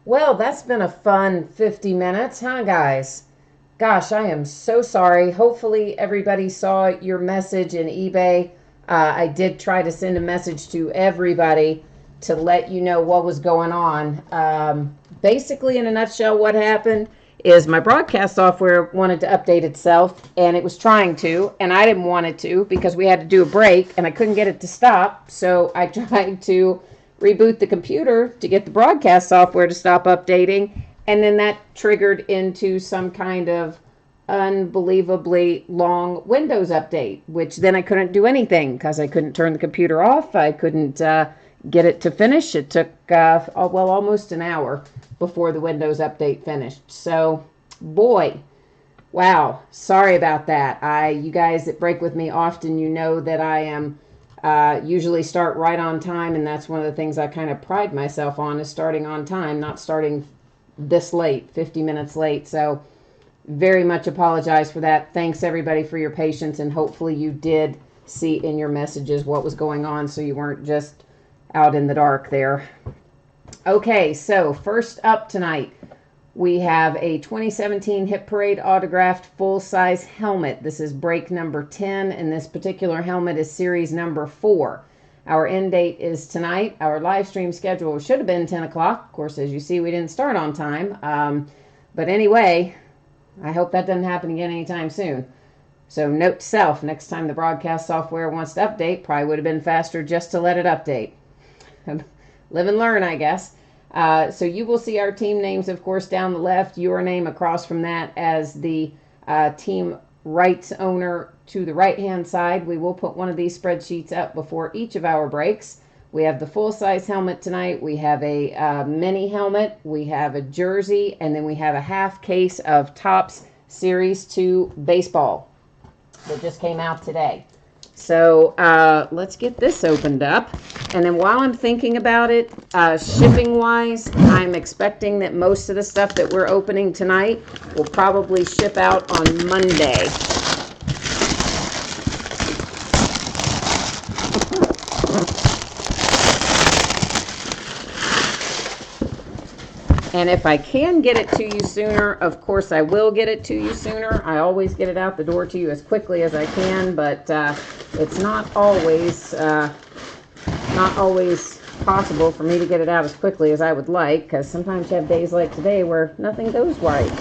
Well, that's been a fun 50 minutes, huh, guys? Gosh, I am so sorry. Hopefully, everybody saw your message in eBay. I did try to send a message to everybody to let you know what was going on. Basically, in a nutshell, what happened is my broadcast software wanted to update itself, and it was trying to, and I didn't want it to because we had to do a break, and I couldn't get it to stop. So I tried to reboot the computer to get the broadcast software to stop updating, and then that triggered into some kind of unbelievably long Windows update, which then I couldn't do anything because I couldn't turn the computer off. I couldn't get it to finish. It took, almost an hour before the Windows update finished. So, boy, wow, sorry about that. You guys that break with me often, you know that I am usually start right on time, and that's one of the things I kind of pride myself on is starting on time, not starting this late, 50 minutes late. So very much apologize for that. Thanks everybody for your patience, and hopefully you did see in your messages what was going on so you weren't just out in the dark there. Okay, so first up tonight, we have a 2017 Hit Parade autographed full-size helmet. This is break number 10, and this particular helmet is series number 4. Our end date is tonight. Our live stream schedule should have been 10 o'clock. Of course, as you see, we didn't start on time. But anyway, I hope that doesn't happen again anytime soon. So note to self, next time the broadcast software wants to update, probably would have been faster just to let it update. Live and learn, I guess. So you will see our team names, of course, down the left, your name across from that as the team rights owner to the right-hand side. We will put one of these spreadsheets up before each of our breaks. We have the full-size helmet tonight. We have a mini helmet. We have a jersey, and then we have a half case of Topps Series 2 baseball that just came out today. So let's get this opened up. And then while I'm thinking about it, shipping-wise, I'm expecting that most of the stuff that we're opening tonight will probably ship out on Monday. And if I can get it to you sooner, of course I will get it to you sooner. I always get it out the door to you as quickly as I can, but it's not always possible for me to get it out as quickly as I would like, because sometimes you have days like today where nothing goes right.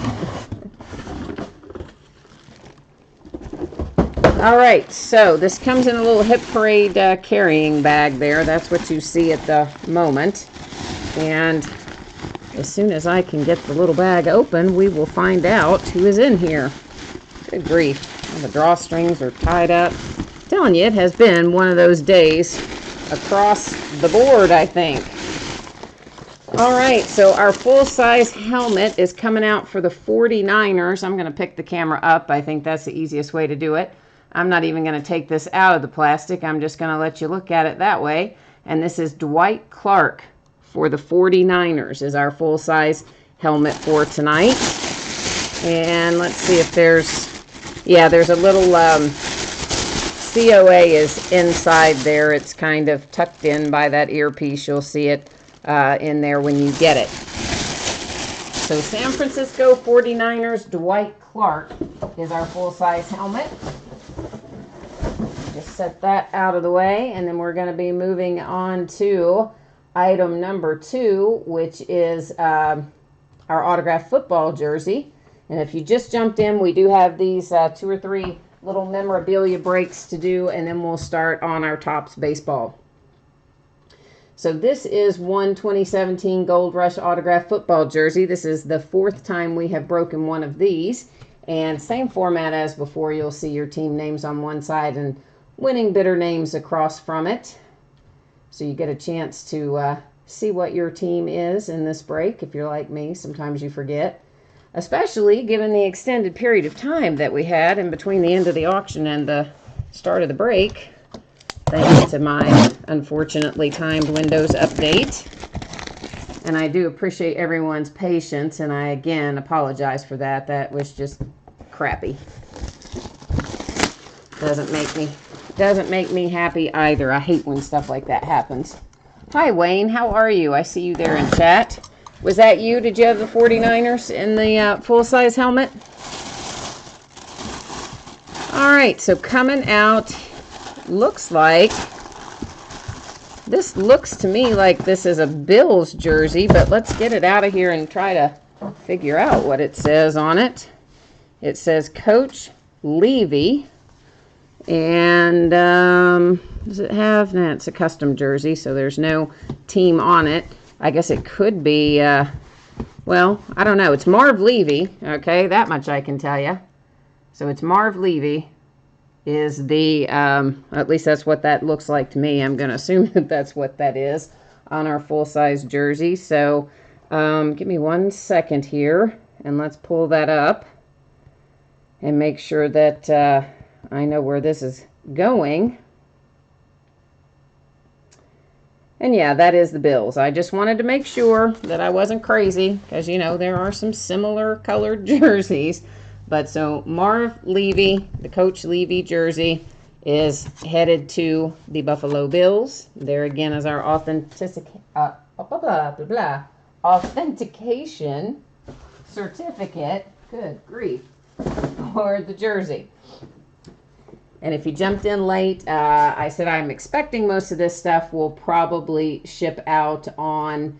All right, so this comes in a little Hit Parade carrying bag there. That's what you see at the moment. And as soon as I can get the little bag open, we will find out who is in here. Good grief. All the drawstrings are tied up. I'm telling you, it has been one of those days across the board, I think. All right, so our full-size helmet is coming out for the 49ers. I'm going to pick the camera up. I think that's the easiest way to do it. I'm not even going to take this out of the plastic. I'm just going to let you look at it that way. And this is Dwight Clark for the 49ers is our full-size helmet for tonight. And let's see if there's a little COA is inside there. It's kind of tucked in by that earpiece. You'll see it in there when you get it. So San Francisco 49ers Dwight Clark is our full-size helmet. Just set that out of the way, and then we're going to be moving on to item number 2, which is our autographed football jersey. And if you just jumped in, we do have these 2 or 3 little memorabilia breaks to do, and then we'll start on our Topps baseball. So this is one 2017 Gold Rush autographed football jersey. This is the 4th time we have broken one of these. And same format as before. You'll see your team names on one side and winning bidder names across from it. So you get a chance to see what your team is in this break. If you're like me, sometimes you forget. Especially given the extended period of time that we had in between the end of the auction and the start of the break. Thanks to my unfortunately timed Windows update. And I do appreciate everyone's patience, and I again apologize for that. That was just crappy. Doesn't make me happy either. I hate when stuff like that happens. Hi Wayne, how are you? I see you there in chat. Was that you? Did you have the 49ers in the full-size helmet? All right, so coming out, looks like, this looks to me like this is a Bills jersey, but let's get it out of here and try to figure out what it says on it. It says Coach Levy, and does it have, nah, it's a custom jersey, so there's no team on it. I guess it could be, well, I don't know. It's Marv Levy, okay, that much I can tell you. So it's Marv Levy is the, at least that's what that looks like to me. I'm going to assume that that's what that is on our full-size jersey. So give me 1 second here, and let's pull that up and make sure that I know where this is going. And yeah, that is the Bills. I just wanted to make sure that I wasn't crazy, because, you know, there are some similar colored jerseys. But so Marv Levy, the Coach Levy jersey, is headed to the Buffalo Bills. There again is our authentication certificate. Good grief. For the jersey. And if you jumped in late, I said I'm expecting most of this stuff will probably ship out on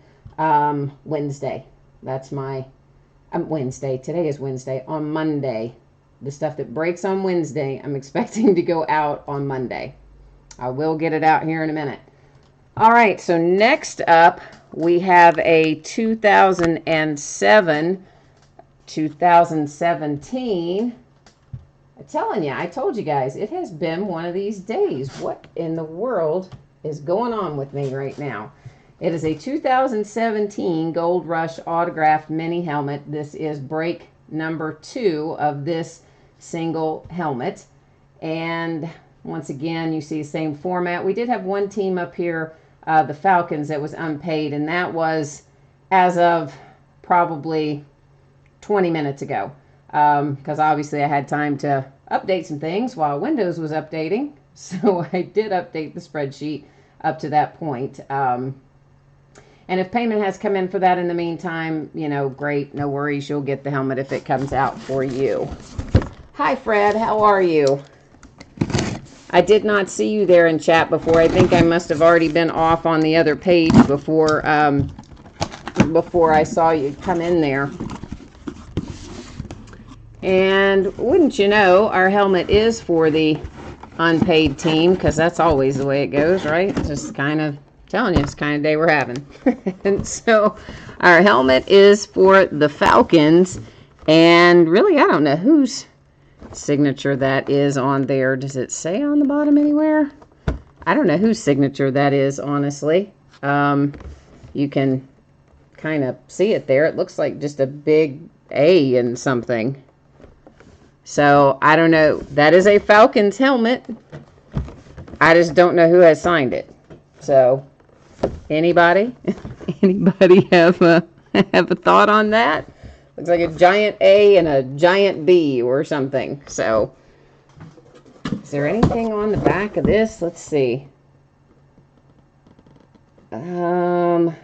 Wednesday. That's my Wednesday. Today is Wednesday. On Monday. The stuff that breaks on Wednesday, I'm expecting to go out on Monday. I will get it out here in a minute. All right, so next up, we have a 2017. I'm telling you, I told you guys, it has been one of these days. What in the world is going on with me right now? It is a 2017 Gold Rush autographed mini helmet. This is break number 2 of this single helmet. And once again, you see the same format. We did have one team up here, the Falcons, that was unpaid, and that was as of probably 20 minutes ago. Because obviously I had time to update some things while Windows was updating. So I did update the spreadsheet up to that point. And if payment has come in for that in the meantime, you know, great, no worries. You'll get the helmet if it comes out for you. Hi, Fred. How are you? I did not see you there in chat before. I think I must have already been off on the other page before I saw you come in there. And wouldn't you know, our helmet is for the unpaid team, because that's always the way it goes, right? Just kind of telling you, it's the kind of day we're having. And so our helmet is for the Falcons, and really I don't know whose signature that is on there. Does it say on the bottom anywhere? I don't know whose signature that is, honestly. You can kind of see it there. It looks like just a big A and something. So, I don't know. That is a Falcons helmet. I just don't know who has signed it. So, anybody? Anybody have a thought on that? Looks like a giant A and a giant B or something. So, is there anything on the back of this? Let's see. Yeah,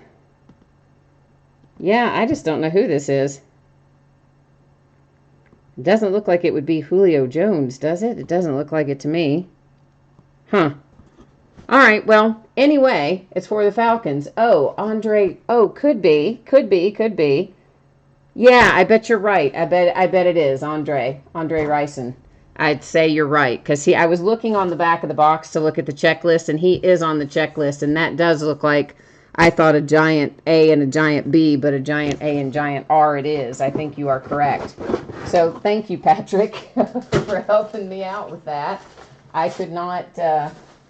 I just don't know who this is. It doesn't look like it would be Julio Jones, does it? It doesn't look like it to me. Huh. All right, well, anyway, it's for the Falcons. Oh, Andre. Oh, could be. Yeah, I bet you're right. I bet it is Andre Rison. I'd say you're right, because I was looking on the back of the box to look at the checklist, and he is on the checklist, and that does look like, I thought, a giant A and a giant B, but a giant A and giant R it is. I think you are correct. So thank you, Patrick, for helping me out with that. I could not,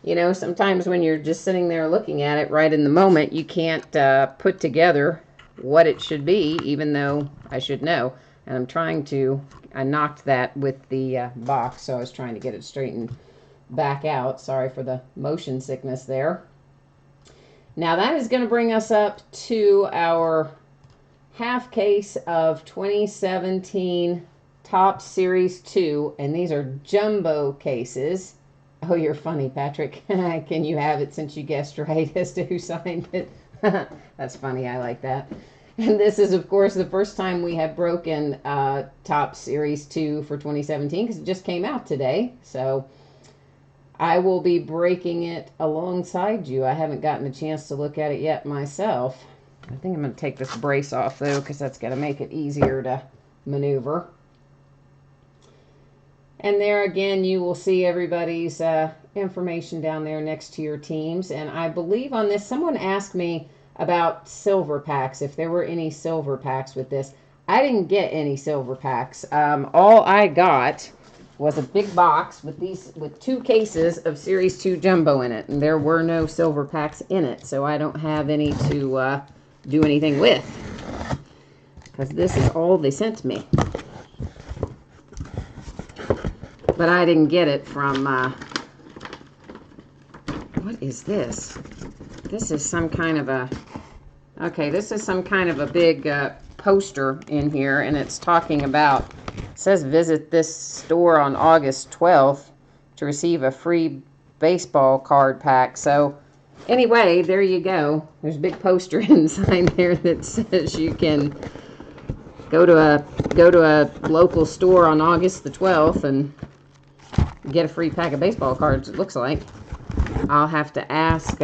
you know, sometimes when you're just sitting there looking at it right in the moment, you can't put together what it should be, even though I should know. And I knocked that with the box, so I was trying to get it straightened back out. Sorry for the motion sickness there. Now that is going to bring us up to our half case of 2017 Topps Series 2, and these are jumbo cases. Oh, you're funny, Patrick. Can you have it since you guessed right as to who signed it? That's funny. I like that. And this is, of course, the first time we have broken Topps Series 2 for 2017 because it just came out today. So I will be breaking it alongside you. I haven't gotten a chance to look at it yet myself. I think I'm going to take this brace off, though, because that's going to make it easier to maneuver. And there again, you will see everybody's information down there next to your teams. And I believe on this, someone asked me about silver packs, if there were any silver packs with this. I didn't get any silver packs. All I got was a big box with 2 cases of Series 2 Jumbo in it. And there were no silver packs in it, so I don't have any to do anything with. Because this is all they sent me. But I didn't get it from, what is this? This is some kind of a, okay, this is some kind of a big poster in here, and it's talking about, it says visit this store on August 12th to receive a free baseball card pack. So anyway, there you go. There's a big poster inside there that says you can go to a local store on August the 12th and get a free pack of baseball cards, it looks like. I'll have to ask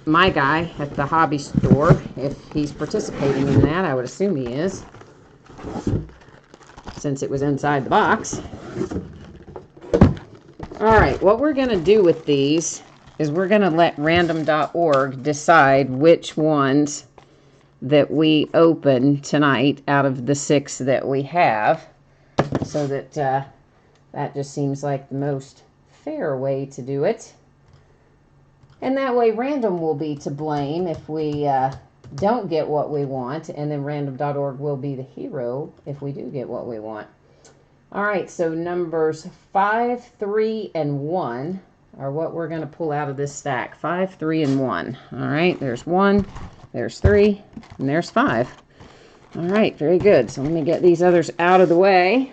my guy at the hobby store if he's participating in that. I would assume he is, since it was inside the box. Alright, what we're going to do with these is we're going to let random.org decide which ones that we open tonight out of the 6 that we have, so that that just seems like the most fair way to do it. And that way random will be to blame if we don't get what we want, and then random.org will be the hero if we do get what we want. All right, so numbers 5, 3, and 1 are what we're going to pull out of this stack. 5, 3, and 1. All right, there's 1, there's 3, and there's 5. All right, very good. So let me get these others out of the way.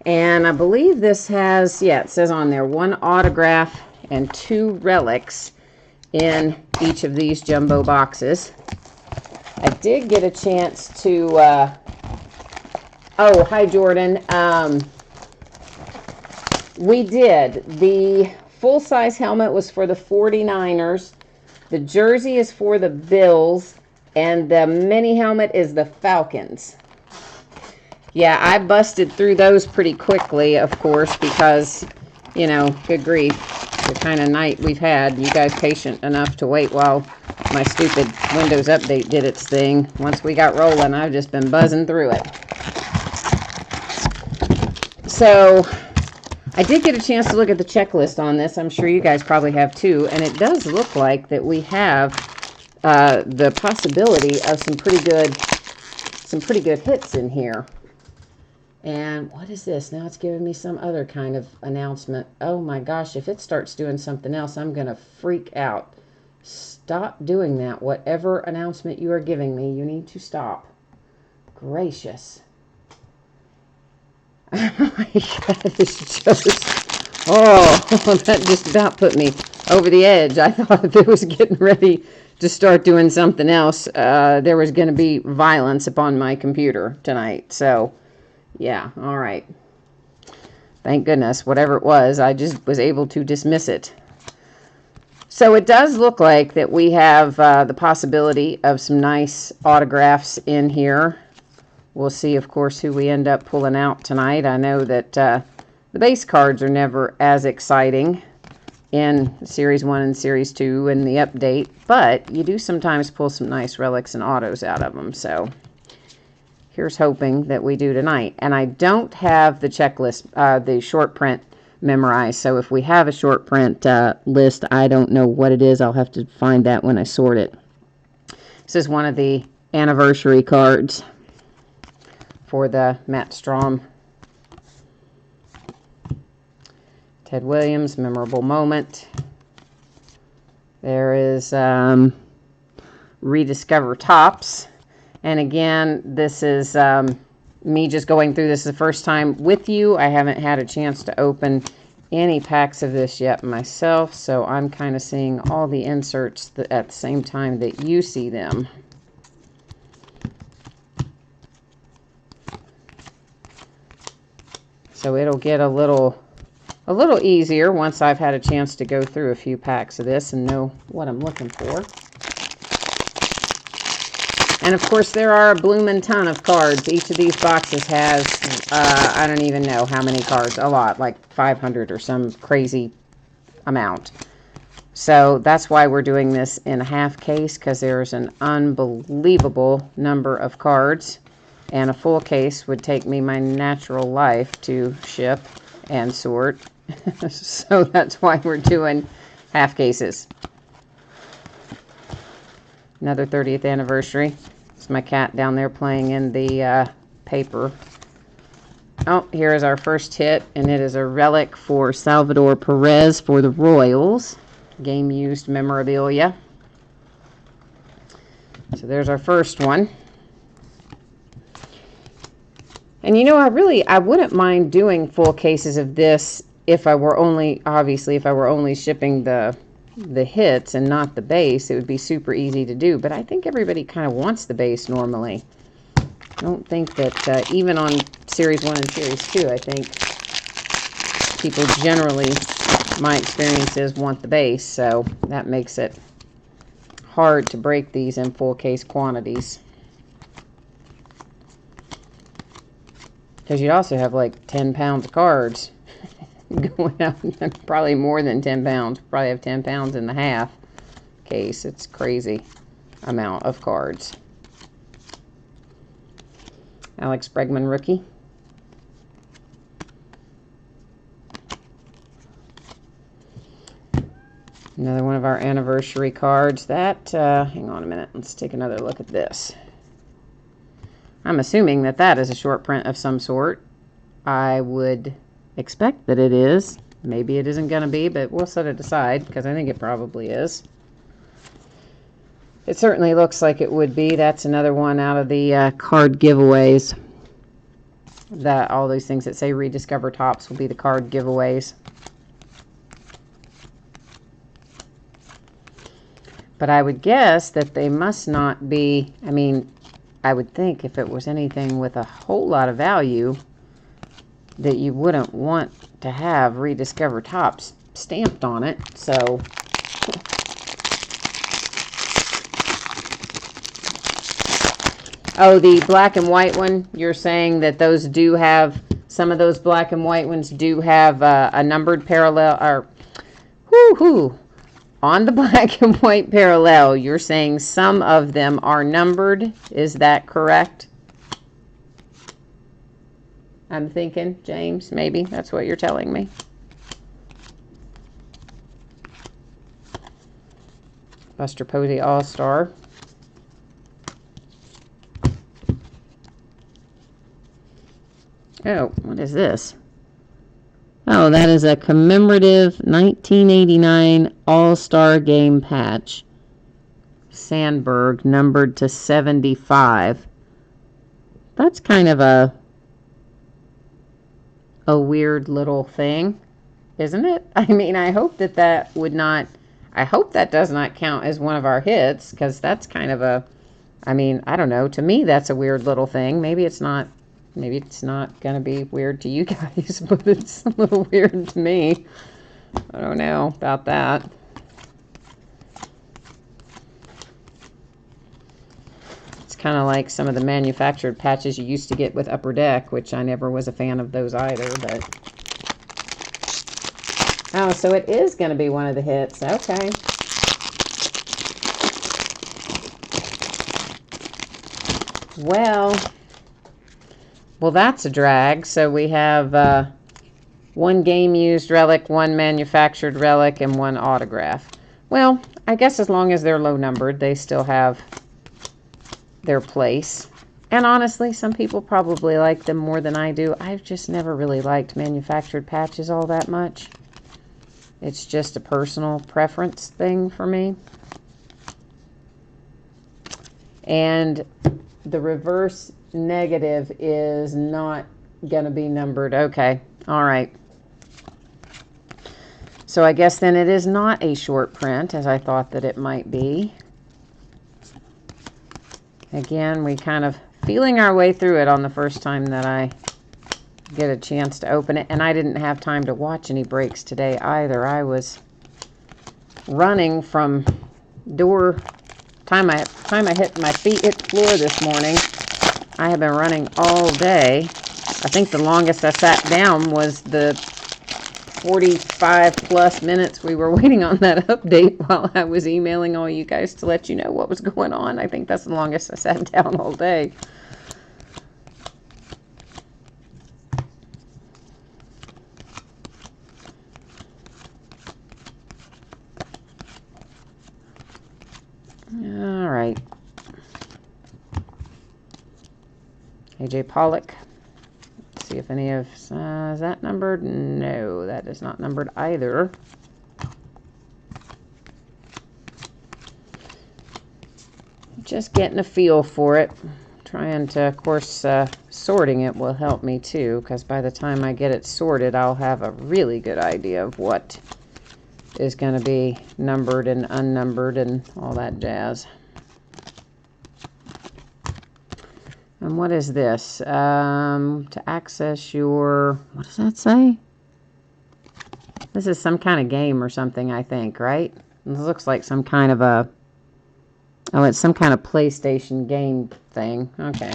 And I believe this has, yeah, it says on there 1 autograph and 2 relics in each of these jumbo boxes. I did get a chance to, oh, hi Jordan. We did. The full-size helmet was for the 49ers. The jersey is for the Bills. And the mini helmet is the Falcons. Yeah, I busted through those pretty quickly, of course, because, you know, good grief, the kind of night we've had. You guys patient enough to wait while my stupid Windows Update did its thing. Once we got rolling, I've just been buzzing through it. So I did get a chance to look at the checklist on this. I'm sure you guys probably have too. And it does look like that we have the possibility of some pretty good hits in here. And what is this? Now it's giving me some other kind of announcement. Oh my gosh, if it starts doing something else, I'm going to freak out. Stop doing that. Whatever announcement you are giving me, you need to stop. Gracious. That is just, oh, that just about put me over the edge. I thought if it was getting ready to start doing something else, there was going to be violence upon my computer tonight. So, yeah, all right. Thank goodness, whatever it was, I just was able to dismiss it. So it does look like that we have the possibility of some nice autographs in here. We'll see, of course, who we end up pulling out tonight. I know that the base cards are never as exciting in Series 1 and Series 2 and the update, but you do sometimes pull some nice relics and autos out of them. So here's hoping that we do tonight. And I don't have the checklist, the short print memorized. So if we have a short print list, I don't know what it is. I'll have to find that when I sort it. This is one of the anniversary cards for the Matt Strom. Ted Williams, memorable moment. There is Rediscover Topps. And again, this is me just going through this the first time with you. I haven't had a chance to open any packs of this yet myself, so I'm kind of seeing all the inserts at the same time that you see them. So it'll get a little easier once I've had a chance to go through a few packs of this and know what I'm looking for. And of course, there are a bloomin' ton of cards. Each of these boxes has, I don't even know how many cards. A lot, like 500 or some crazy amount. So that's why we're doing this in a half case, because there's an unbelievable number of cards. And a full case would take me my natural life to ship and sort. So that's why we're doing half cases. Another 30th anniversary. It's my cat down there playing in the paper. Oh, here is our first hit, and it is a relic for Salvador Perez for the Royals. Game used memorabilia. So there's our first one. And you know, I wouldn't mind doing full cases of this if I were only, obviously, if I were only shipping the hits and not the base. It would be super easy to do, but I think everybody kind of wants the base normally. I don't think that, even on Series 1 and Series 2, I think people generally, my experiences, want the base, so that makes it hard to break these in full case quantities. Because you'd also have like 10 pounds of cards going out, probably more than 10 pounds, probably have 10 pounds in the half case. It's crazy amount of cards. Alex Bregman rookie. Another one of our anniversary cards. That, hang on a minute, let's take another look at this. I'm assuming that that is a short print of some sort. I would expect that it is. Maybe it isn't going to be, but we'll set it aside because I think it probably is. It certainly looks like it would be. That's another one out of the card giveaways. That all those things that say Rediscover Topps will be the card giveaways. But I would guess that they must not be, I mean, I would think if it was anything with a whole lot of value that you wouldn't want to have Rediscover Topps stamped on it. So oh, the black and white one, you're saying that those do have, some of those black and white ones do have a numbered parallel, or whoo-hoo. On the black and white parallel, you're saying some of them are numbered. Is that correct? I'm thinking, James, maybe that's what you're telling me. Buster Posey All-Star. Oh, what is this? Oh, that is a commemorative 1989 All-Star Game patch. Sandberg, numbered to 75. That's kind of a weird little thing, isn't it? I mean, I hope that that would not, I hope that does not count as one of our hits, because that's kind of a, I mean, I don't know. To me, that's a weird little thing. Maybe it's not going to be weird to you guys, but it's a little weird to me. I don't know about that. It's kind of like some of the manufactured patches you used to get with Upper Deck, which I never was a fan of those either, but... Oh, so it is going to be one of the hits. Okay. Well, that's a drag. So we have one game-used relic, one manufactured relic, and one autograph. Well, I guess as long as they're low-numbered, they still have their place. And honestly, some people probably like them more than I do. I've just never really liked manufactured patches all that much. It's just a personal preference thing for me. And the reverse negative is not going to be numbered. Okay. All right. So I guess then it is not a short print as I thought that it might be. Again, we kind of feeling our way through it on the first time that I get a chance to open it. And I didn't have time to watch any breaks today either. I was running from door time I hit my feet hit the floor this morning. I have been running all day. I think the longest I sat down was the 45 plus minutes we were waiting on that update while I was emailing all you guys to let you know what was going on. I think that's the longest I sat down all day. All right. AJ Pollock. Let's see if any of, is that numbered? No, that is not numbered either. Just getting a feel for it. Trying to, of course, sorting it will help me too, because by the time I get it sorted, I'll have a really good idea of what is going to be numbered and unnumbered and all that jazz. And what is this? To access your, what does that say? This is some kind of game or something, I think, right? This looks like some kind of a, oh, it's some kind of PlayStation game thing. Okay.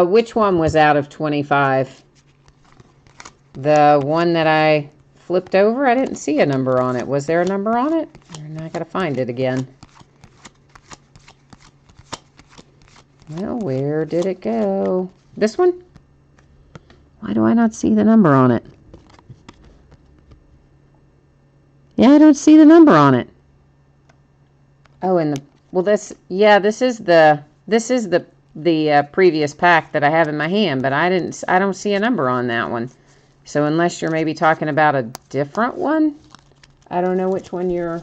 Which one was out of 25? The one that I flipped over? I didn't see a number on it. Was there a number on it? I gotta find it again. Well, where did it go? This one? Why do I not see the number on it? Yeah, I don't see the number on it. Oh, and the, well, this, yeah, this is the previous pack that I have in my hand, but I don't see a number on that one. So unless you're maybe talking about a different one, I don't know which one you're,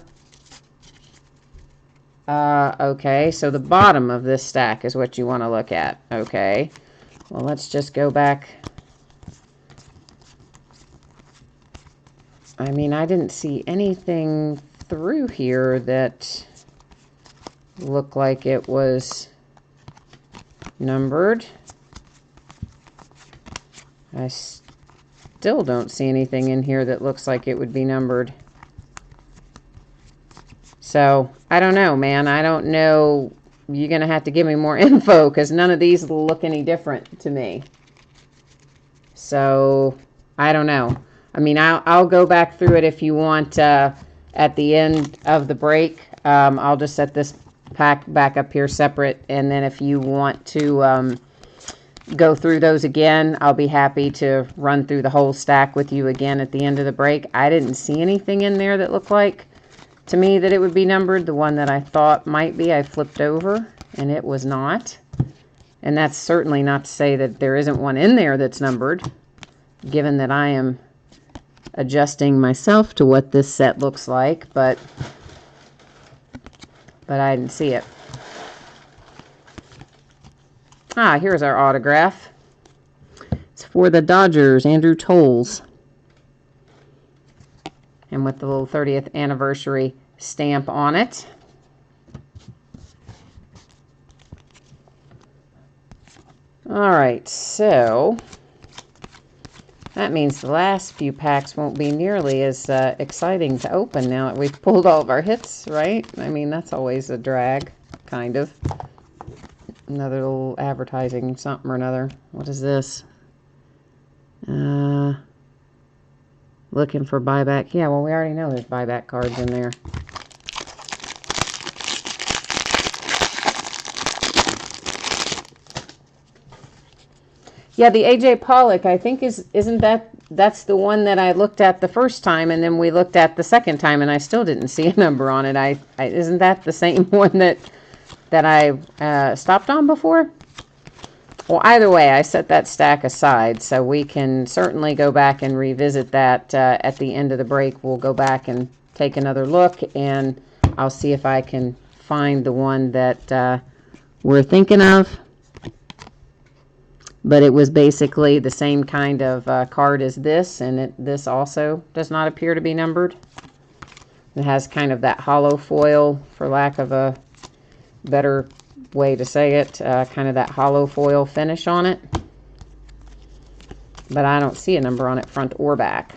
okay, so the bottom of this stack is what you want to look at. Okay, well, let's just go back. I mean, I didn't see anything through here that looked like it was numbered. I still don't see anything in here that looks like it would be numbered. So, I don't know, man. I don't know. You're going to have to give me more info because none of these look any different to me. So, I don't know. I mean, I'll go back through it if you want at the end of the break. I'll just set this pack back up here separate. And then if you want to go through those again, I'll be happy to run through the whole stack with you again at the end of the break. I didn't see anything in there that looked like to me that it would be numbered. The one that I thought might be, I flipped over and it was not. And that's certainly not to say that there isn't one in there that's numbered, given that I am adjusting myself to what this set looks like, but I didn't see it. Ah, here's our autograph. It's for the Dodgers, Andrew Toles. And with the little 30th anniversary stamp on it. All right, so that means the last few packs won't be nearly as exciting to open now that we've pulled all of our hits, right? I mean, that's always a drag, kind of. Another little advertising something or another. What is this? Looking for buyback. Yeah, well, we already know there's buyback cards in there. Yeah, the AJ Pollock, I think that's the one that I looked at the first time, and then we looked at the second time, and I still didn't see a number on it. Isn't that the same one that I stopped on before? Well, either way, I set that stack aside, so we can certainly go back and revisit that at the end of the break. We'll go back and take another look, and I'll see if I can find the one that we're thinking of. but it was basically the same kind of card as this, and this also does not appear to be numbered. It has kind of that hollow foil, for lack of a better way to say it, kind of that hollow foil finish on it. But I don't see a number on it front or back,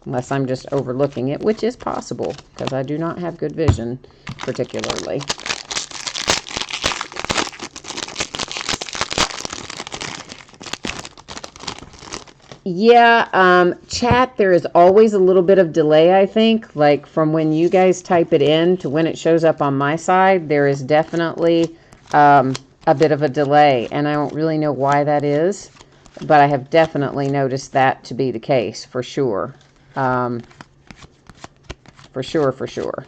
unless I'm just overlooking it, which is possible, because I do not have good vision particularly. Yeah, chat, there is always a little bit of delay, I think, like from when you guys type it in to when it shows up on my side. There is definitely a bit of a delay, and I don't really know why that is, but I have definitely noticed that to be the case, for sure. For sure.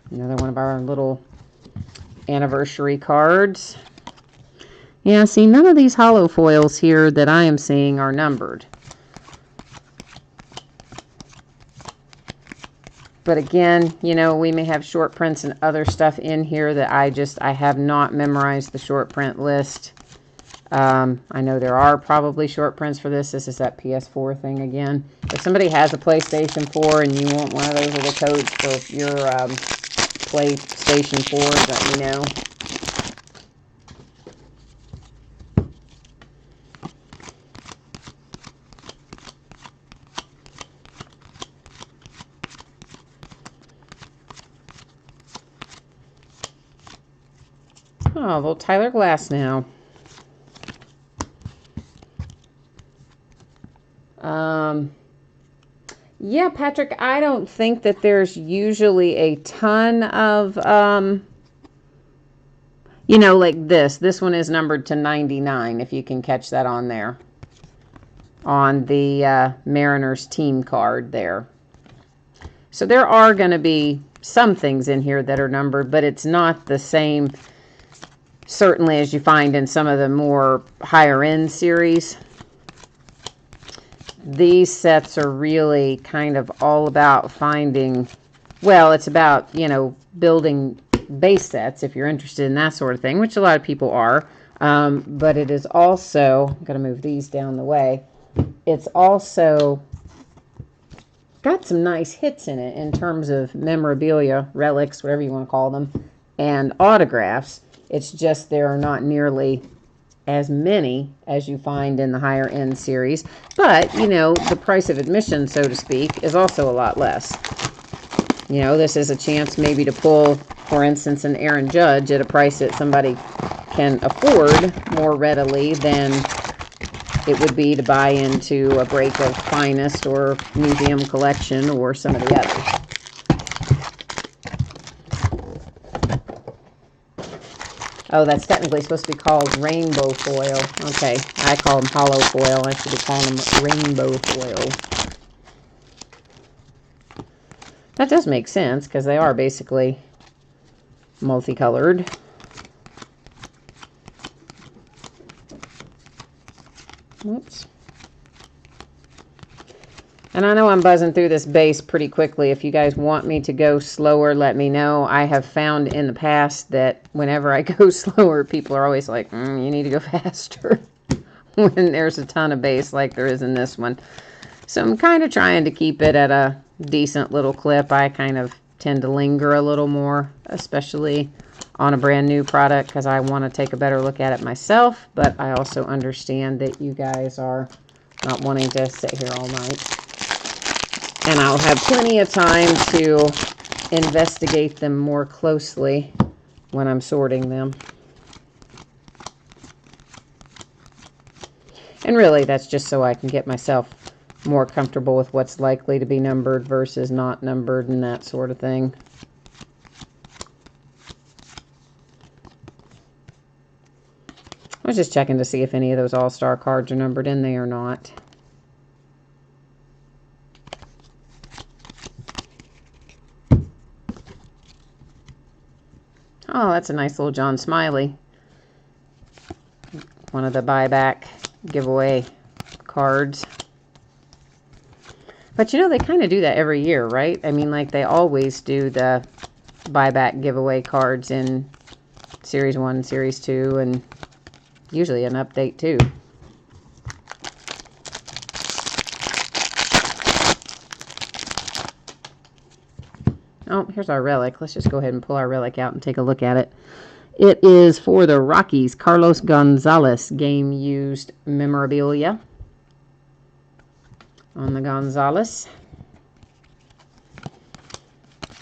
Another one of our little anniversary cards. Yeah, see, none of these hollow foils here that I am seeing are numbered. But again, you know, we may have short prints and other stuff in here that I have not memorized the short print list. I know there are probably short prints for this. This is that PS4 thing again. If somebody has a PlayStation 4 and you want one of those little codes for your PlayStation 4, let me know. Oh, well, Tyler Glasnow. Yeah, Patrick, I don't think that there's usually a ton of, you know, like this. This one is numbered to 99, if you can catch that on there. On the Mariners team card there. So there are going to be some things in here that are numbered, but it's not the same, certainly, as you find in some of the more higher end series. These sets are really kind of all about finding, well, it's about, you know, building base sets if you're interested in that sort of thing, which a lot of people are. But it is also, I'm going to move these down the way. It's also got some nice hits in it in terms of memorabilia, relics, whatever you want to call them, and autographs. It's just there are not nearly as many as you find in the higher end series. But, you know, the price of admission, so to speak, is also a lot less. You know, this is a chance maybe to pull, for instance, an Aaron Judge at a price that somebody can afford more readily than it would be to buy into a break of Finest or Museum Collection or some of the others. Oh, that's technically supposed to be called rainbow foil. Okay, I call them hollow foil. I should be calling them rainbow foil. That does make sense because they are basically multicolored. Whoops. And I know I'm buzzing through this base pretty quickly. If you guys want me to go slower, let me know. I have found in the past that whenever I go slower, people are always like, you need to go faster when there's a ton of base like there is in this one. So I'm kind of trying to keep it at a decent little clip. I kind of tend to linger a little more, especially on a brand new product, because I want to take a better look at it myself. But I also understand that you guys are not wanting to sit here all night. And I'll have plenty of time to investigate them more closely when I'm sorting them. And really, that's just so I can get myself more comfortable with what's likely to be numbered versus not numbered and that sort of thing. I was just checking to see if any of those All-Star cards are numbered in there or not. Oh, that's a nice little John Smiley. One of the buyback giveaway cards. But you know, they kind of do that every year, right? I mean, like they always do the buyback giveaway cards in Series 1, Series 2, and usually an update too. Oh, here's our relic. Let's just go ahead and pull our relic out and take a look at it. It is for the Rockies, Carlos Gonzalez, game used memorabilia on the Gonzalez.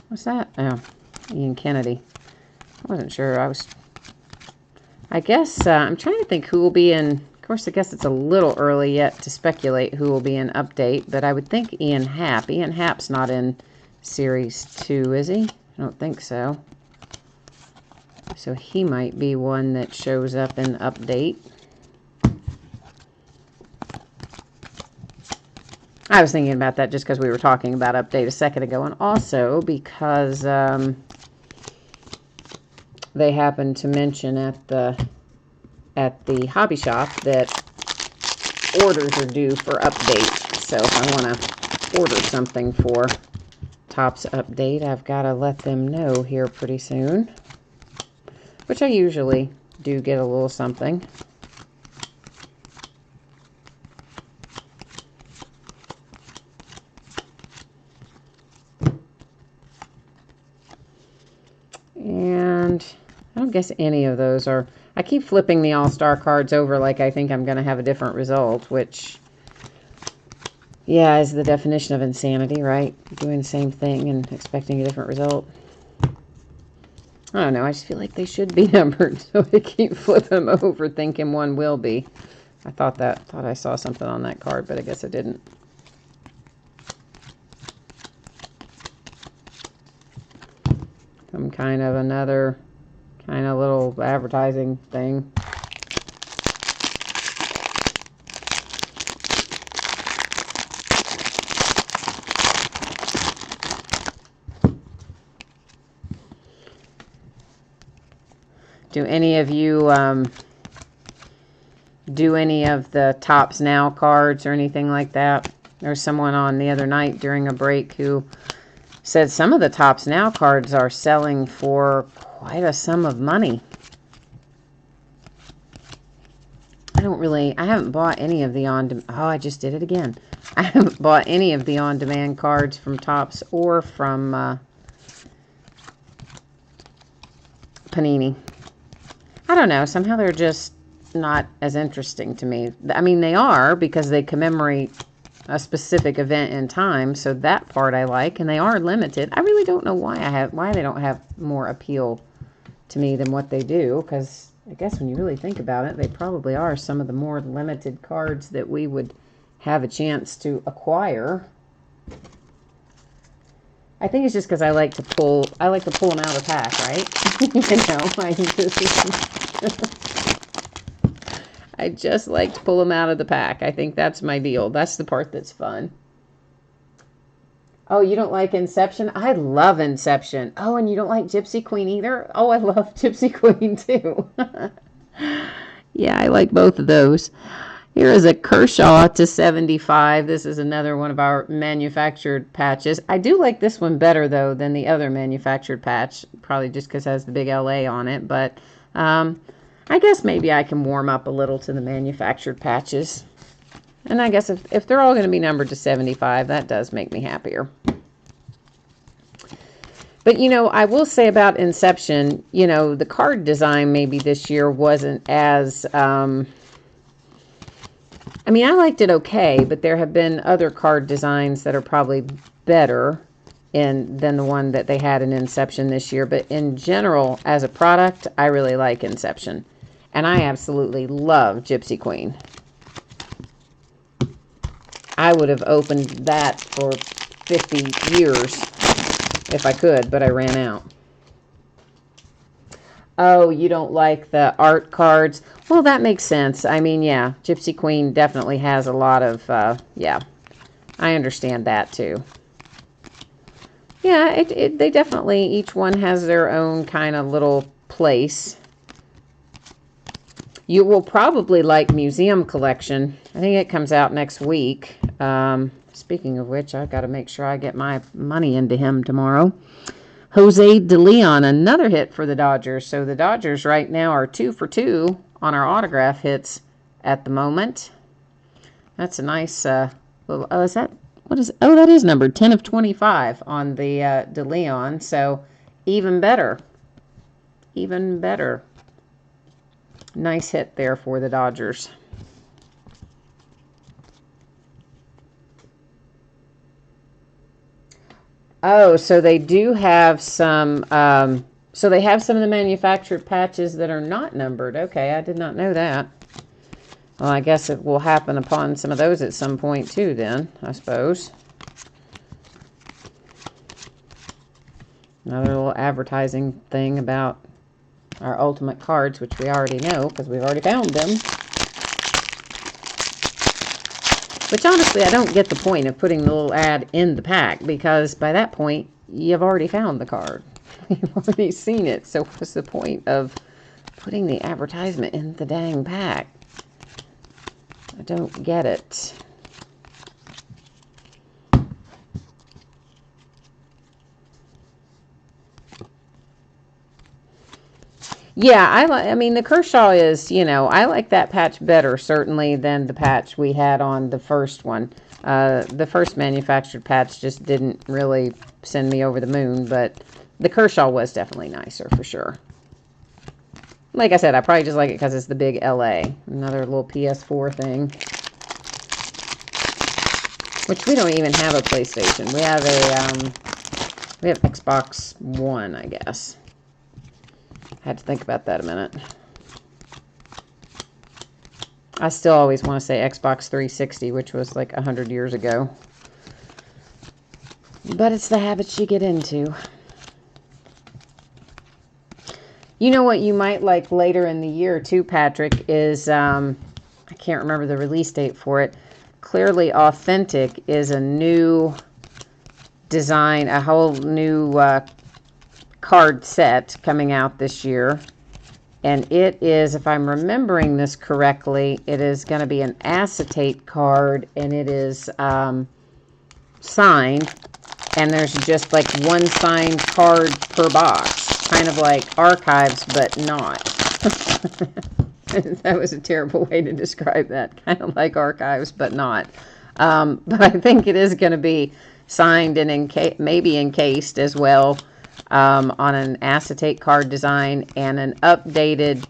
What's that? Oh, Ian Kennedy. I wasn't sure. I guess, I'm trying to think who will be in, of course, I guess it's a little early yet to speculate who will be in update, but I would think Ian Happ. Ian Happ's not in Series 2, is he? I don't think so. So he might be one that shows up in update. I was thinking about that just because we were talking about update a second ago, and also because they happened to mention at the hobby shop that orders are due for update. So if I want to order something for Topps update, I've got to let them know here pretty soon, which I usually do get a little something. And I don't guess any of those are... I keep flipping the All-Star cards over like I think I'm going to have a different result, which, yeah, is the definition of insanity, right? Doing the same thing and expecting a different result. I don't know. I just feel like they should be numbered, so I keep flipping them over thinking one will be. I thought I saw something on that card, but I guess I didn't. Some kind of another kind of little advertising thing. Do any of you do any of the Topps Now cards or anything like that? There was someone on the other night during a break who said some of the Topps Now cards are selling for quite a sum of money. I haven't bought any of the I just did it again. I haven't bought any of the on-demand cards from Topps or from Panini. I don't know. Somehow they're just not as interesting to me. I mean, they are because they commemorate a specific event in time, so that part I like, and they are limited. I really don't know why they don't have more appeal to me than what they do, because I guess when you really think about it, they probably are some of the more limited cards that we would have a chance to acquire. I think it's just because I like to pull them out of the pack, right? I just like to pull them out of the pack. I think that's my deal. That's the part that's fun. Oh, you don't like Inception? I love Inception. Oh, and you don't like Gypsy Queen either? Oh, I love Gypsy Queen too. Yeah, I like both of those. Here is a Kershaw /75. This is another one of our manufactured patches. I do like this one better, though, than the other manufactured patch. Probably just because it has the big LA on it. But I guess maybe I can warm up a little to the manufactured patches. And I guess if they're all going to be numbered to 75, that does make me happier. But, you know, I will say about Inception, you know, the card design maybe this year wasn't as... I mean, I liked it okay, but there have been other card designs that are probably better than the one that they had in Inception this year. But in general, as a product, I really like Inception. And I absolutely love Gypsy Queen. I would have opened that for 50 years if I could, but I ran out. Oh, you don't like the art cards? Well, that makes sense. I mean, yeah, Gypsy Queen definitely has a lot of, yeah, I understand that too. Yeah, they definitely, each one has their own kind of little place. You will probably like Museum Collection. I think it comes out next week. Speaking of which, I've got to make sure I get my money into him tomorrow. Jose De Leon, another hit for the Dodgers. So the Dodgers right now are 2 for 2 on our autograph hits at the moment. That's a nice little, oh, is that, what is, oh, that is numbered 10 of 25 on the De Leon. So even better. Even better. Nice hit there for the Dodgers. Oh, so they do have some, so they have some of the manufactured patches that are not numbered. Okay, I did not know that. Well, I guess it will happen upon some of those at some point too then, I suppose. Another little advertising thing about our Ultimate cards, which we already know because we've already found them. Which honestly, I don't get the point of putting the little ad in the pack, because by that point, you've already found the card. You've already seen it. So what's the point of putting the advertisement in the dang pack? I don't get it. Yeah, I mean, the Kershaw is, you know, I like that patch better, certainly, than the patch we had on the first one. The first manufactured patch just didn't really send me over the moon, but the Kershaw was definitely nicer, for sure. Like I said, I probably just like it because it's the big LA. Another little PS4 thing. Which we don't even have a PlayStation. We have we have Xbox One, I guess. Had to think about that a minute. I still always want to say Xbox 360, which was like 100 years ago. But it's the habits you get into. You know what you might like later in the year too, Patrick, is, I can't remember the release date for it. Clearly Authentic is a new design, a whole new card set coming out this year, and it is, if I'm remembering this correctly, it is going to be an acetate card, and it is signed, and there's just like one signed card per box, kind of like Archives, but not. That was a terrible way to describe that. Kind of like Archives, but not. But I think it is going to be signed and maybe encased as well. On an acetate card design and an updated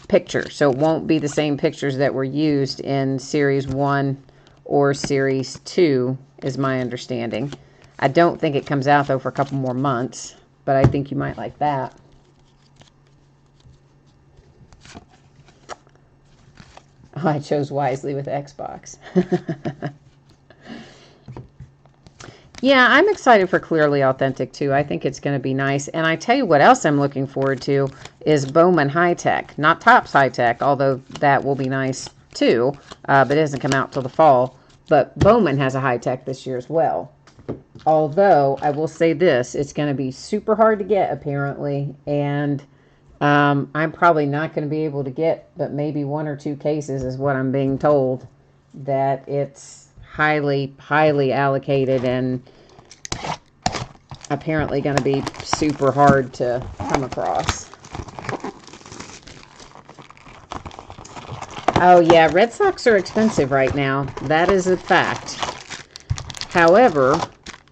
picture. So it won't be the same pictures that were used in Series 1 or Series 2, is my understanding. I don't think it comes out, though, for a couple more months, but I think you might like that. Oh, I chose wisely with Xbox. Yeah, I'm excited for Clearly Authentic, too. I think it's going to be nice. And I tell you what else I'm looking forward to is Bowman High Tech. Not Topps High Tech, although that will be nice, too. But it doesn't come out till the fall. But Bowman has a High Tech this year as well. Although, I will say this, it's going to be super hard to get, apparently. And I'm probably not going to be able to get but maybe 1 or 2 cases, is what I'm being told. That it's highly allocated and apparently going to be super hard to come across. Oh yeah, Red Sox are expensive right now. That is a fact. However,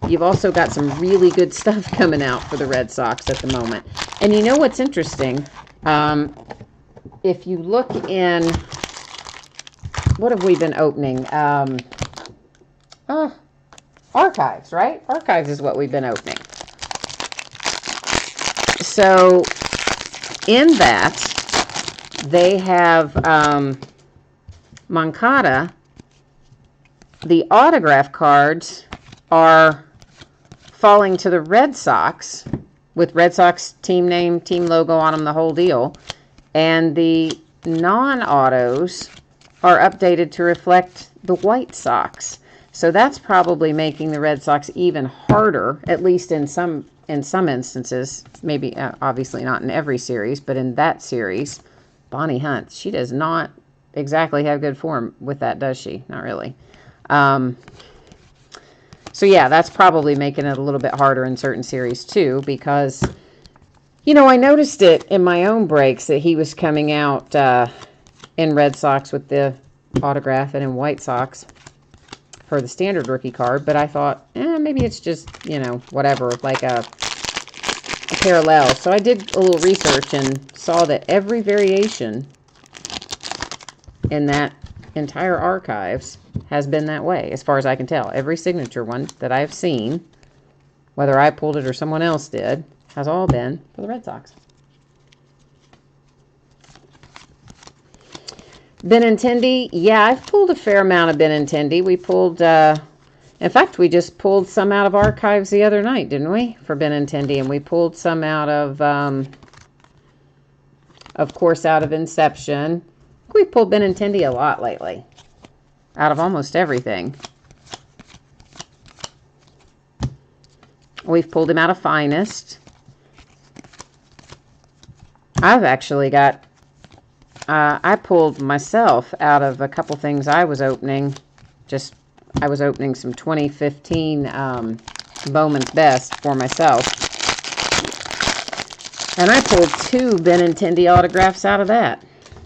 you've also got some really good stuff coming out for the Red Sox at the moment. And you know what's interesting? If you look in, what have we been opening? Archives, right? Archives is what we've been opening. So, in that, they have Moncada. The autograph cards are falling to the Red Sox, with Red Sox team name, team logo on them, the whole deal. And the non-autos are updated to reflect the White Sox. So that's probably making the Red Sox even harder, at least in some instances. Maybe, obviously not in every series, but in that series, Bonnie Hunt, she does not exactly have good form with that, does she? Not really. So So yeah, that's probably making it a little bit harder in certain series too, because, you know, I noticed it in my own breaks that he was coming out in Red Sox with the autograph and in White Sox for the standard rookie card, but I thought, maybe it's just, you know, whatever, like a parallel. So I did a little research and saw that every variation in that entire archives has been that way, as far as I can tell. Every signature one that I've seen, whether I pulled it or someone else did, has all been for the Red Sox. Benintendi, yeah, I've pulled a fair amount of Benintendi. We pulled, in fact, we just pulled some out of archives the other night, didn't we, for Benintendi? And we pulled some out of course, out of Inception. We pulled Benintendi a lot lately, out of almost everything. We've pulled him out of Finest. I've actually got, I pulled myself out of a couple things I was opening. I was opening some 2015 Bowman's Best for myself. And I pulled 2 Benintendi autographs out of that.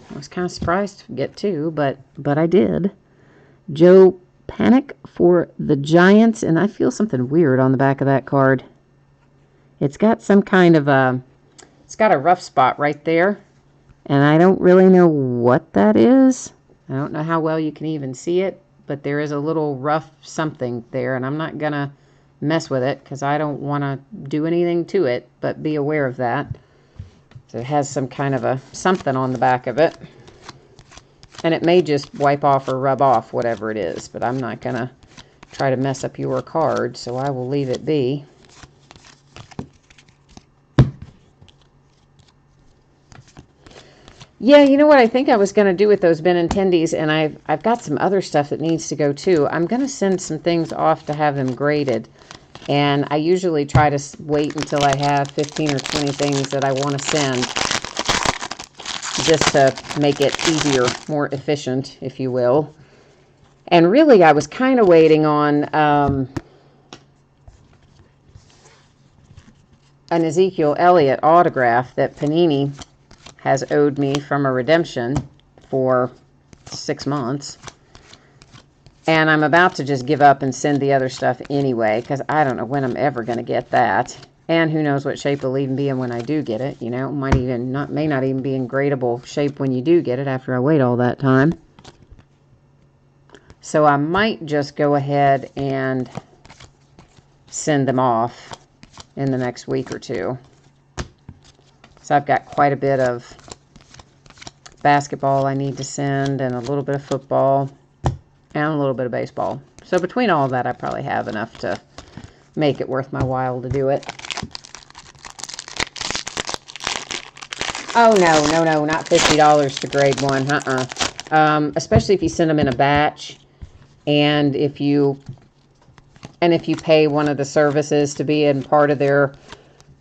I was kind of surprised to get 2, but I did. Joe Panic for the Giants, and I feel something weird on the back of that card. It's got some kind of it's got a rough spot right there, and I don't really know what that is. I don't know how well you can even see it, but there is a little rough something there, and I'm not going to mess with it because I don't want to do anything to it, but be aware of that. So it has some kind of a something on the back of it, and it may just wipe off or rub off whatever it is, but I'm not going to try to mess up your card, so I will leave it be. Yeah, you know what I think I was going to do with those Benintendis, and I've got some other stuff that needs to go too. I'm going to send some things off to have them graded, and I usually try to wait until I have 15 or 20 things that I want to send, just to make it easier, more efficient, if you will. And really, I was kind of waiting on an Ezekiel Elliott autograph that Panini has owed me from a redemption for 6 months. And I'm about to just give up and send the other stuff anyway, because I don't know when I'm ever going to get that. And who knows what shape it'll even be in when I do get it. You know, it may not even be in gradable shape when you do get it after I wait all that time. So I might just go ahead and send them off in the next week or two. So I've got quite a bit of basketball I need to send, and a little bit of football, and a little bit of baseball. So between all of that, I probably have enough to make it worth my while to do it. Oh, no, not $50 to grade one. Especially if you send them in a batch, and if you pay one of the services to be in part of their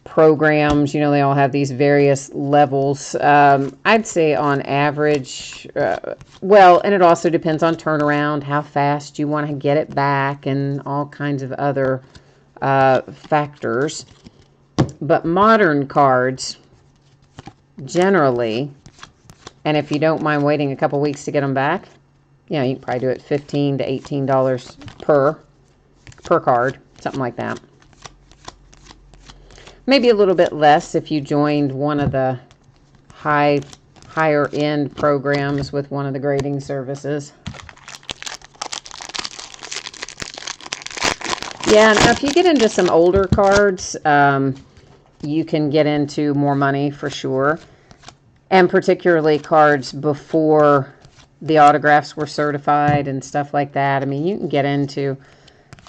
programs. You know, they all have these various levels. I'd say on average, well, and it also depends on turnaround, how fast you want to get it back, and all kinds of other factors. But modern cards, generally, and if you don't mind waiting a couple weeks to get them back, you know, you can probably do it $15 to $18 per card, something like that. Maybe a little bit less if you joined one of the higher end programs with one of the grading services. Yeah, now if you get into some older cards, you can get into more money for sure. And particularly cards before the autographs were certified and stuff like that. I mean, you can get into,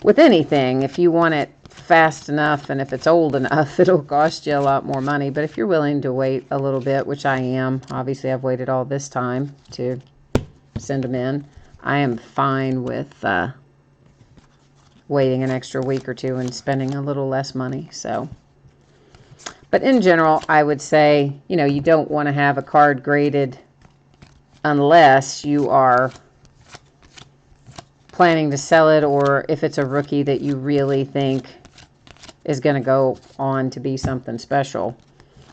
with anything, if you want it fast enough and if it's old enough, it'll cost you a lot more money. But if you're willing to wait a little bit, which I am, obviously I've waited all this time to send them in, I am fine with waiting an extra week or two and spending a little less money. So, but in general, I would say, you know, you don't want to have a card graded unless you are planning to sell it, or if it's a rookie that you really think is going to go on to be something special.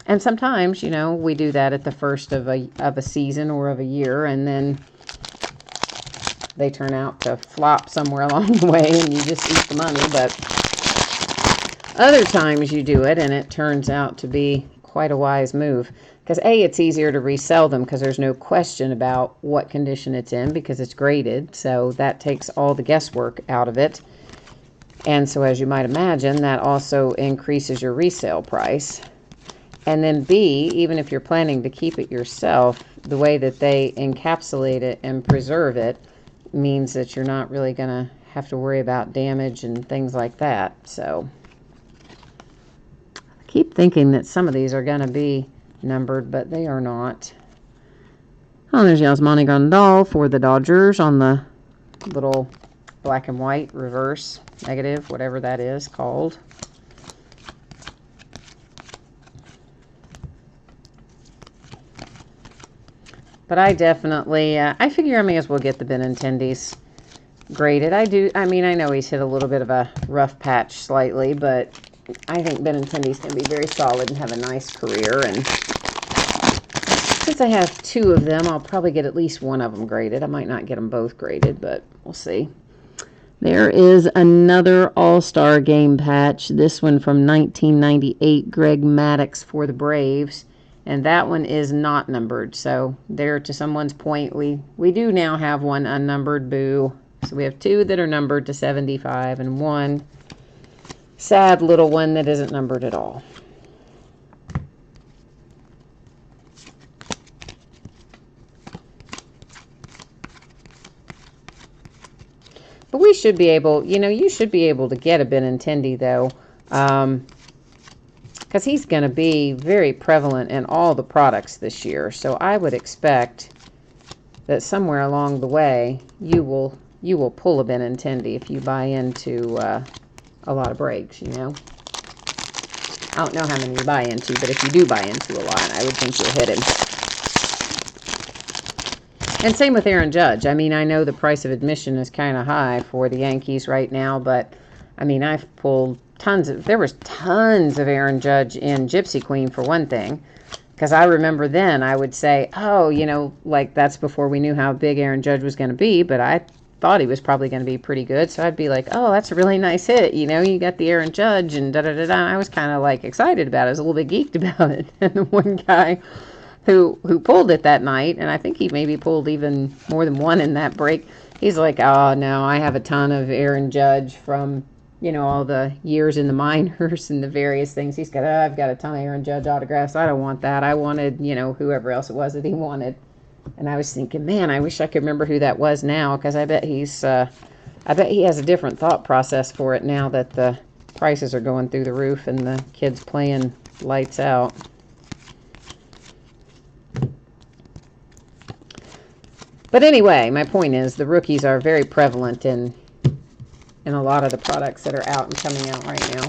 And sometimes, you know, we do that at the first of a season or of a year, and then they turn out to flop somewhere along the way and you just eat the money. But other times you do it and it turns out to be quite a wise move. Because A, it's easier to resell them because there's no question about what condition it's in because it's graded. So that takes all the guesswork out of it. And so as you might imagine, that also increases your resale price. And then B, even if you're planning to keep it yourself, the way that they encapsulate it and preserve it means that you're not really going to have to worry about damage and things like that. So I keep thinking that some of these are going to be numbered, but they are not. Oh, there's Yasmani Grandal for the Dodgers on the little black and white reverse negative, whatever that is called. But I definitely, I figure I may as well get the Benintendi's graded. I mean, I know he's hit a little bit of a rough patch slightly, but I think Benintendi's going to be very solid and have a nice career. And since I have two of them, I'll probably get at least one of them graded. I might not get them both graded, but we'll see. There is another All-Star Game patch. This one from 1998, Greg Maddux for the Braves. And that one is not numbered. So there, to someone's point, we do now have one unnumbered. Boo. So we have two that are numbered to 75 and one sad little one that isn't numbered at all. But we should be able, you know, you should be able to get a Benintendi, though, because he's going to be very prevalent in all the products this year. So I would expect that somewhere along the way, you will pull a Benintendi if you buy into a lot of breaks, you know. I don't know how many you buy into, but if you do buy into a lot, I would think you'll hit him. And same with Aaron Judge. I mean, I know the price of admission is kind of high for the Yankees right now, but I mean, I've pulled there was tons of Aaron Judge in Gypsy Queen for one thing, because I remember then I would say, oh, you know, like that's before we knew how big Aaron Judge was going to be, but I thought he was probably going to be pretty good. So I'd be like, oh, that's a really nice hit. You know, you got the Aaron Judge and da-da-da-da. I was kind of like excited about it. I was a little bit geeked about it. And the one guy who pulled it that night, and I think he maybe pulled even more than one in that break, he's like, oh, no, I have a ton of Aaron Judge from, you know, all the years in the minors and the various things. He's got, I've got a ton of Aaron Judge autographs. I don't want that. I wanted, you know, whoever else it was that he wanted. And I was thinking, man, I wish I could remember who that was now, because I bet he has a different thought process for it now that the prices are going through the roof and the kids playing lights out. But anyway, my point is the rookies are very prevalent in a lot of the products that are out and coming out right now.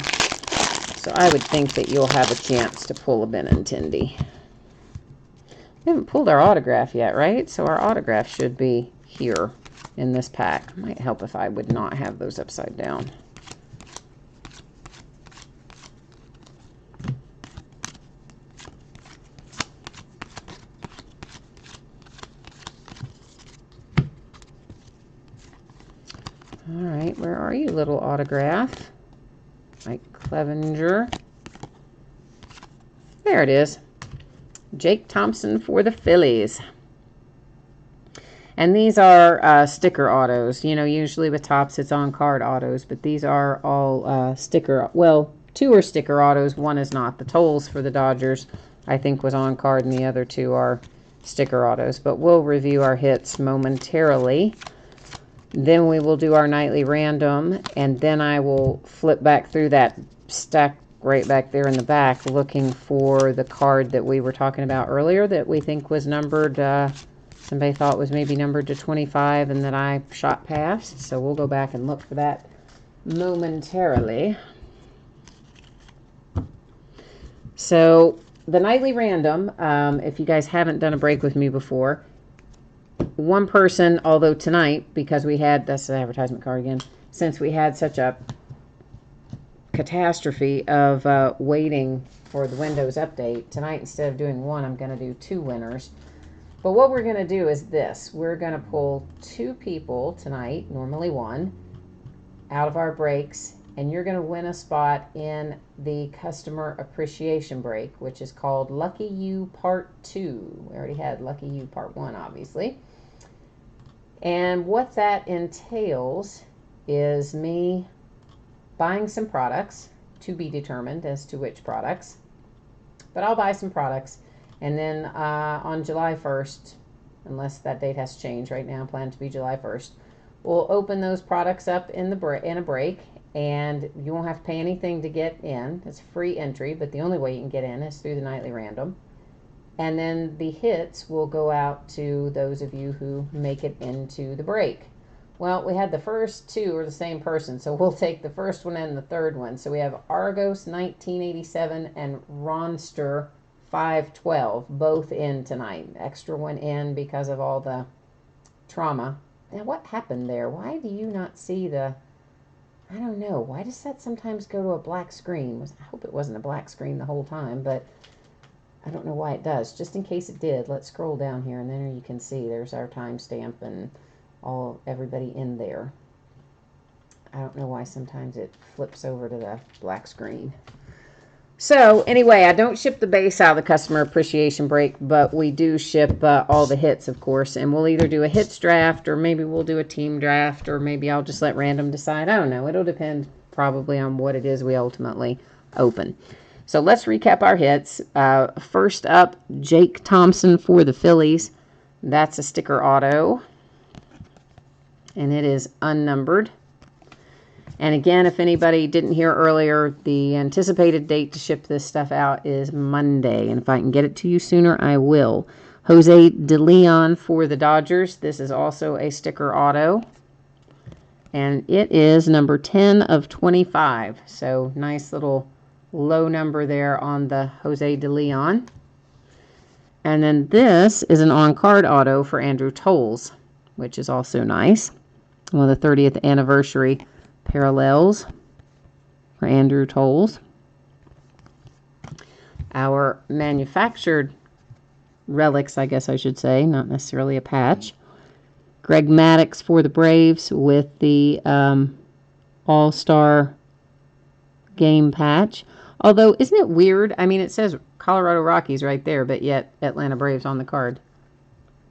So I would think that you'll have a chance to pull a Benintendi. We haven't pulled our autograph yet, right? So our autograph should be here in this pack. Might help if I would not have those upside down. All right, where are you, little autograph? Mike Clevenger. There it is. Jake Thompson for the Phillies. And these are sticker autos. You know, usually with Topps it's on-card autos, but these are all sticker. Well, two are sticker autos. One is not. The Tolles for the Dodgers, I think, was on-card, and the other two are sticker autos. But we'll review our hits momentarily. Then we will do our nightly random, and then I will flip back through that stack right back there in the back looking for the card that we were talking about earlier that we think was numbered, somebody thought was maybe numbered to 25 and that I shot past. So we'll go back and look for that momentarily. So the nightly random, if you guys haven't done a break with me before, one person, although tonight, because we had, that's the advertisement card again, since we had such a catastrophe of waiting for the Windows update, tonight instead of doing one, I'm going to do 2 winners. But what we're going to do is this. We're going to pull 2 people tonight, normally 1, out of our breaks, and you're going to win a spot in the customer appreciation break, which is called Lucky You Part 2. We already had Lucky You Part 1, obviously. And what that entails is me buying some products, to be determined as to which products. But I'll buy some products, and then on July 1st, unless that date has changed right now, planned to be July 1st, we'll open those products up in a break, and you won't have to pay anything to get in. It's free entry, but the only way you can get in is through the nightly random. And then the hits will go out to those of you who make it into the break. Well, we had the first 2 are the same person, so we'll take the first one and the third one. So we have Argos 1987 and Ronster 512, both in tonight. Extra one in because of all the trauma. Now, what happened there? Why do you not see the... I don't know. Why does that sometimes go to a black screen? I hope it wasn't a black screen the whole time, but I don't know why it does. Just in case it did, let's scroll down here, and then you can see there's our timestamp and everybody in there. I don't know why sometimes it flips over to the black screen. So anyway, I don't ship the base out of the customer appreciation break, but we do ship all the hits, of course, and we'll either do a hits draft, or maybe we'll do a team draft, or maybe I'll just let random decide. I don't know. It'll depend probably on what it is we ultimately open. So let's recap our hits. First up, Jake Thompson for the Phillies. That's a sticker auto, and it is unnumbered. And again, if anybody didn't hear earlier, the anticipated date to ship this stuff out is Monday. And if I can get it to you sooner, I will. Jose De Leon for the Dodgers. This is also a sticker auto. And it is number 10 of 25. So nice little low number there on the Jose De Leon. And then this is an on-card auto for Andrew Toles, which is also nice. Well, the 30th anniversary parallels for Andrew Toles. Our manufactured relics, I guess I should say, not necessarily a patch. Greg Maddux for the Braves with the All-Star game patch. Although, isn't it weird? I mean, it says Colorado Rockies right there, but yet Atlanta Braves on the card.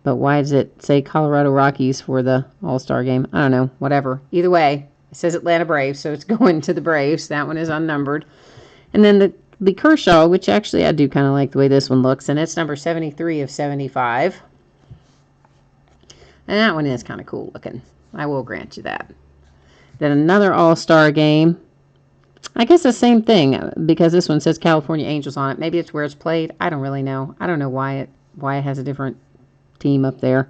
But why does it say Colorado Rockies for the All-Star game? I don't know. Whatever. Either way, it says Atlanta Braves, so it's going to the Braves. That one is unnumbered. And then the Kershaw, which actually I do kind of like the way this one looks, and it's number 73 of 75. And that one is kind of cool looking. I will grant you that. Then another All-Star game. I guess the same thing, because this one says California Angels on it. Maybe it's where it's played. I don't really know. I don't know why it has a different team up there.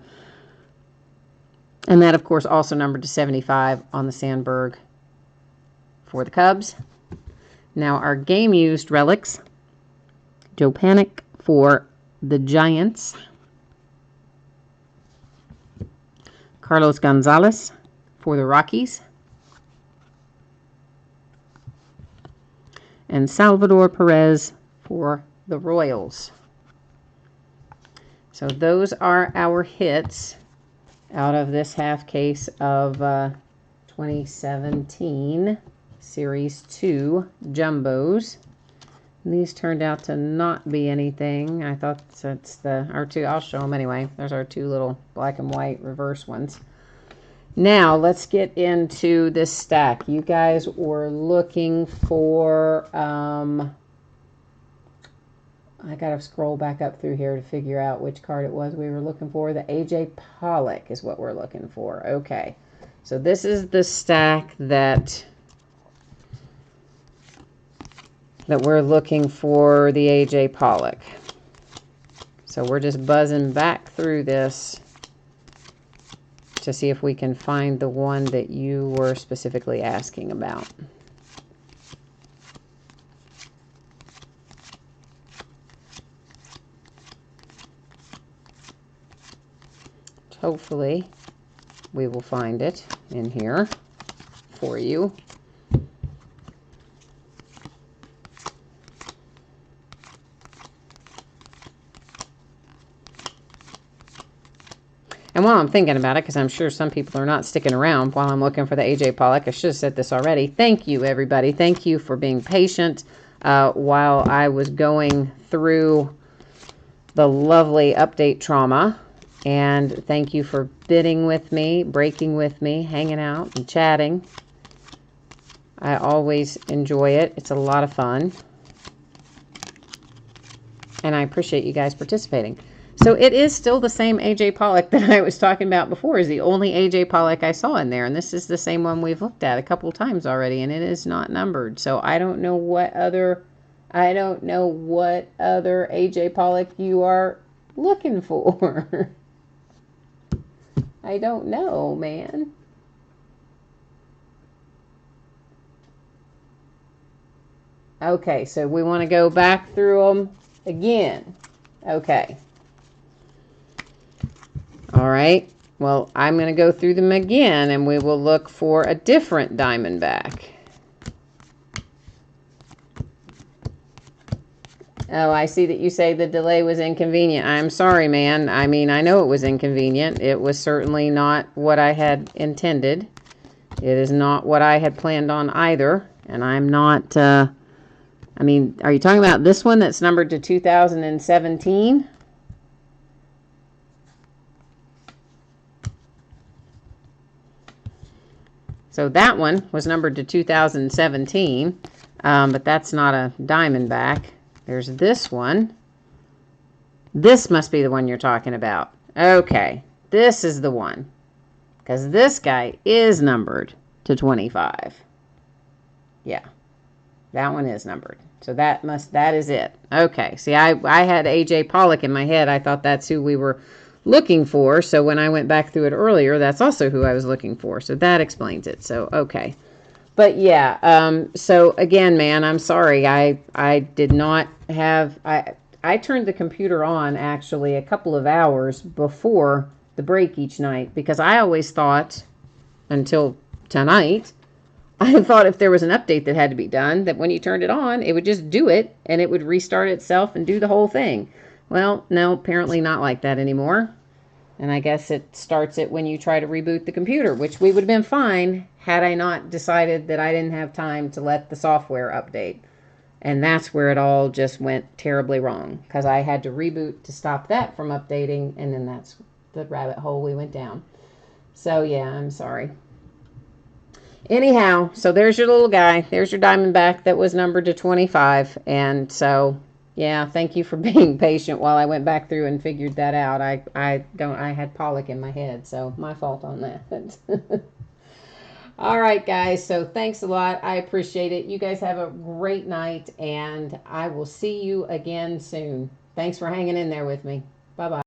And that, of course, also numbered to 75 on the Sandberg for the Cubs. Now, our game-used relics. Joe Panik for the Giants. Carlos Gonzalez for the Rockies. And Salvador Perez for the Royals. So those are our hits out of this half case of 2017 Series 2 Jumbos. And these turned out to not be anything. I thought that's our 2. I'll show them anyway. There's our 2 little black and white reverse ones. Now, let's get into this stack. You guys were looking for... I got to scroll back up through here to figure out which card it was we were looking for. The A.J. Pollock is what we're looking for. Okay. So this is the stack that we're looking for, the A.J. Pollock. So we're just buzzing back through this to see if we can find the one that you were specifically asking about. hopefully we will find it in here for you. And while I'm thinking about it, because I'm sure some people are not sticking around while I'm looking for the AJ Pollock, I should have said this already. Thank you, everybody. Thank you for being patient while I was going through the lovely update trauma. And thank you for bidding with me, breaking with me, hanging out and chatting. I always enjoy it. It's a lot of fun. And I appreciate you guys participating. So it is still the same AJ Pollock that I was talking about before, is the only AJ Pollock I saw in there. And this is the same one we've looked at a couple times already, and it is not numbered. So I don't know what other AJ Pollock you are looking for. I don't know, man. Okay, so we want to go back through them again. Okay. All right. Well, I'm going to go through them again, and we will look for a different Diamondback. Oh, I see that you say the delay was inconvenient. I'm sorry, man. I mean, I know it was inconvenient. It was certainly not what I had intended. It is not what I had planned on either. And I'm not, I mean, are you talking about this one that's numbered to 2017? So that one was numbered to 2017, but that's not a Diamondback. There's this one. This must be the one you're talking about. Okay, this is the one, because this guy is numbered to 25. Yeah, that one is numbered. So that is it. Okay, see, I had AJ Pollock in my head. I thought that's who we were looking for. So when I went back through it earlier, that's also who I was looking for. So that explains it. So, okay. But yeah, so again, man, I'm sorry. I did not have, I turned the computer on actually a couple of hours before the break each night, because I always thought until tonight, I thought if there was an update that had to be done, that when you turned it on, it would just do it and it would restart itself and do the whole thing. Well, no, apparently not like that anymore. And I guess it starts it when you try to reboot the computer, which we would have been fine had I not decided that I didn't have time to let the software update. And that's where it all just went terribly wrong, because I had to reboot to stop that from updating, and then that's the rabbit hole we went down. So yeah, I'm sorry. Anyhow, so there's your little guy. There's your Diamondback that was numbered to 25. And so, yeah, thank you for being patient while I went back through and figured that out. I had Pollock in my head, so my fault on that. All right, guys. So thanks a lot. I appreciate it. You guys have a great night, and I will see you again soon. Thanks for hanging in there with me. Bye-bye.